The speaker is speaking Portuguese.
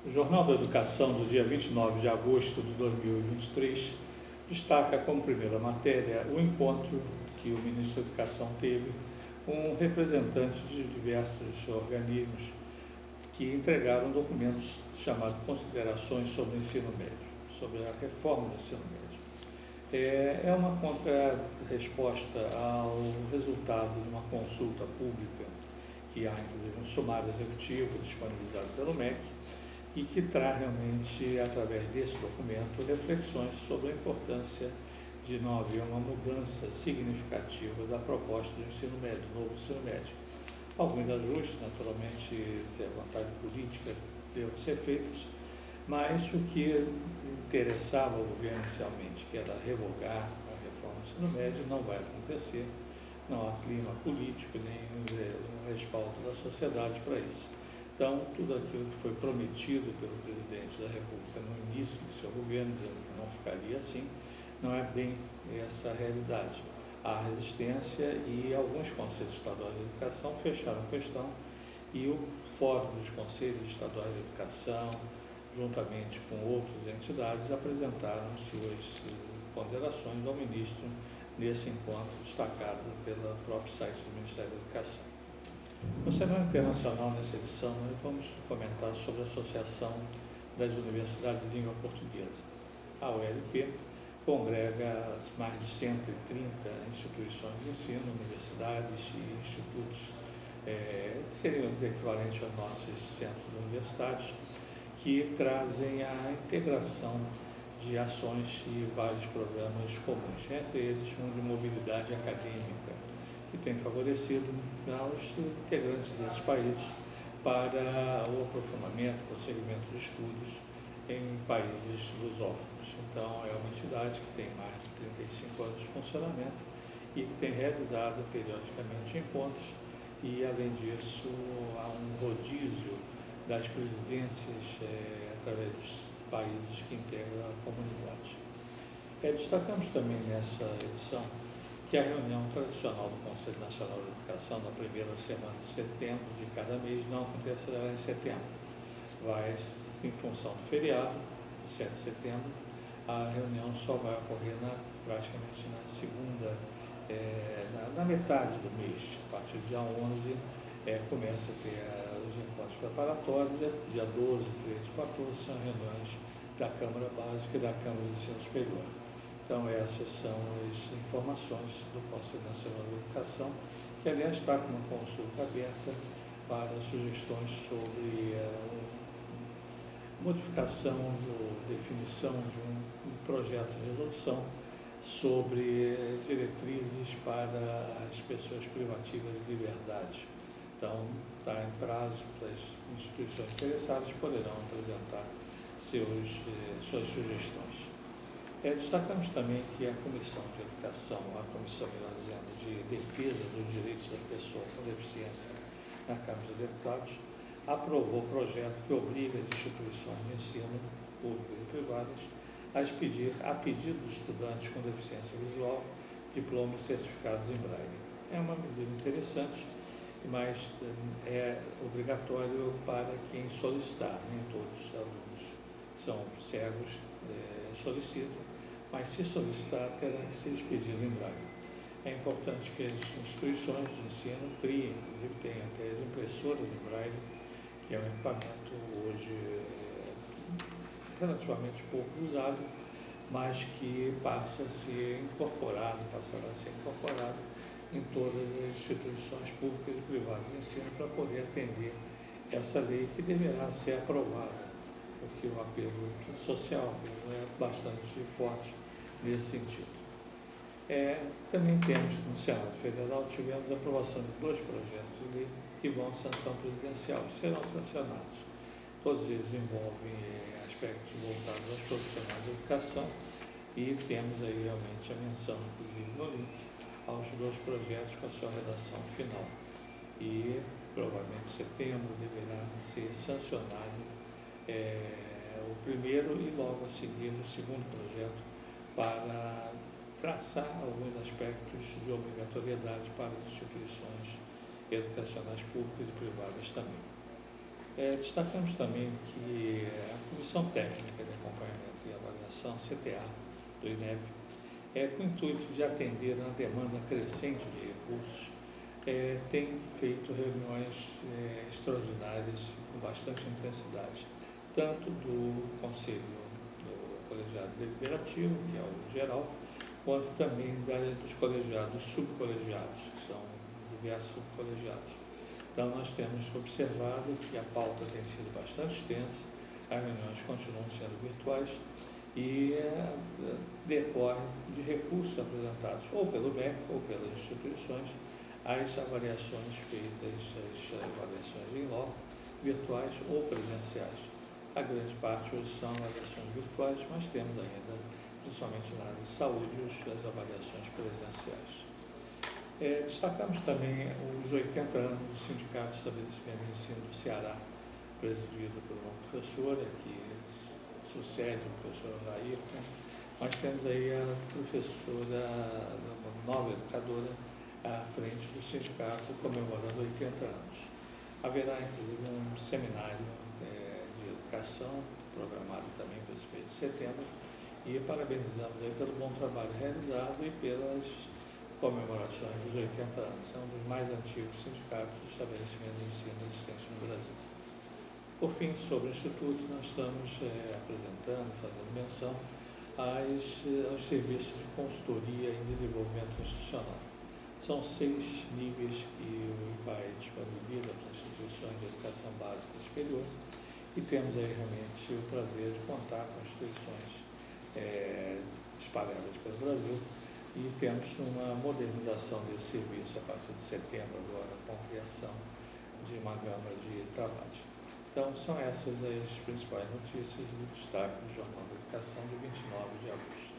O Jornal da Educação, do dia 29 de agosto de 2023, destaca como primeira matéria o encontro que o ministro da Educação teve com representantes de diversos organismos que entregaram documentos chamados Considerações sobre o Ensino Médio, sobre a reforma do ensino médio. É uma contra-resposta ao resultado de uma consulta pública, que há inclusive um sumário executivo disponibilizado pelo MEC, e que traz realmente, através desse documento, reflexões sobre a importância de não haver uma mudança significativa da proposta do ensino médio, do novo ensino médio. Alguns ajustes, naturalmente, se a vontade política deve ser feitos, mas o que interessava ao governo inicialmente, que era revogar a reforma do ensino médio, não vai acontecer, não há clima político nem um respaldo da sociedade para isso. Então, tudo aquilo que foi prometido pelo presidente da República no início do seu governo, dizendo que não ficaria assim, não é bem essa a realidade. Há resistência e alguns conselhos estaduais de educação fecharam a questão e o Fórum dos Conselhos Estaduais de Educação, juntamente com outras entidades, apresentaram suas ponderações ao ministro nesse encontro destacado pelo próprio site do Ministério da Educação. No cenário internacional, nessa edição, nós vamos comentar sobre a Associação das Universidades de Língua Portuguesa. A ULP congrega as mais de 130 instituições de ensino, universidades e institutos, seriam equivalentes aos nossos centros universitários, que trazem a integração de ações e vários programas comuns, entre eles um de mobilidade acadêmica, que tem favorecido aos integrantes desses países para o aprofundamento, prosseguimento de estudos em países lusófonos. Então, é uma entidade que tem mais de 35 anos de funcionamento e que tem realizado periodicamente encontros e, além disso, há um rodízio das presidências através dos países que integram a comunidade. Destacamos também nessa edição que a reunião tradicional do Conselho Nacional de Educação, na primeira semana de setembro de cada mês, não acontecerá em setembro. Vai, em função do feriado, de 7 de setembro, a reunião só vai ocorrer praticamente na segunda, na metade do mês. A partir do dia 11, começa a ter os encontros preparatórios, dia 12, 13 e 14 são reuniões da Câmara Básica e da Câmara de Ensino Superior. Então, essas são as informações do Conselho Nacional de Educação, que, aliás, está com uma consulta aberta para sugestões sobre modificação, definição de um projeto de resolução sobre diretrizes para as pessoas privativas de liberdade. Então, está em prazo, as instituições interessadas poderão apresentar suas sugestões. Destacamos também que a Comissão de Educação, a Comissão, melhor dizendo, de Defesa dos Direitos da Pessoa com Deficiência na Câmara dos Deputados, aprovou o projeto que obriga as instituições de ensino públicas e privadas a expedir, a pedido dos estudantes com deficiência visual, diplomas certificados em braille. É uma medida interessante, mas é obrigatório para quem solicitar, nem todos os alunos são cegos, solicitam, mas se solicitar terá que ser expedido em braille. É importante que as instituições de ensino criem, inclusive tem até as impressoras em braille, que é um equipamento hoje relativamente pouco usado, mas que passará a ser incorporado em todas as instituições públicas e privadas de ensino para poder atender essa lei que deverá ser aprovada, porque o apelo social é bastante forte nesse sentido. Também temos, no Senado Federal, tivemos a aprovação de 2 projetos de lei que vão à sanção presidencial, serão sancionados. Todos eles envolvem aspectos voltados aos profissionais de educação e temos aí realmente a menção, inclusive no link, aos 2 projetos com a sua redação final. E provavelmente em setembro deverá ser sancionado o primeiro e logo a seguir o segundo projeto para traçar alguns aspectos de obrigatoriedade para as instituições educacionais públicas e privadas também. Destacamos também que a Comissão Técnica de Acompanhamento e Avaliação, CTA, do INEP, com o intuito de atender a demanda crescente de recursos, tem feito reuniões extraordinárias com bastante intensidade, tanto do Conselho do Colegiado Deliberativo, que é o geral, quanto também dos colegiados subcolegiados, que são diversos subcolegiados. Então, nós temos observado que a pauta tem sido bastante extensa, as reuniões continuam sendo virtuais e decorre de recursos apresentados ou pelo MEC ou pelas instituições, as avaliações feitas, as avaliações em loco, virtuais ou presenciais. A grande parte hoje são avaliações virtuais, mas temos ainda, principalmente na área de saúde, as avaliações presenciais. Destacamos também os 80 anos do Sindicato de Estabelecimento de Ensino do Ceará, presidido por uma professora que sucede o professor Ayrton. Nós temos aí a professora, uma nova educadora, à frente do sindicato, comemorando 80 anos. Haverá, inclusive, um seminário de educação, programado também para esse mês de setembro, e parabenizamos aí pelo bom trabalho realizado e pelas comemorações dos 80 anos. É um dos mais antigos sindicatos de estabelecimento de ensino existentes no Brasil. Por fim, sobre o Instituto, nós estamos apresentando, fazendo menção aos serviços de consultoria e desenvolvimento institucional. São 6 níveis que o IPAE disponibiliza para instituições de educação básica e superior, e temos aí realmente o prazer de contar com instituições espalhadas pelo Brasil, e temos uma modernização desse serviço a partir de setembro agora, com a criação de uma gama de trabalhos. Então, são essas as principais notícias do destaque do Jornal da Educação de 29 de agosto.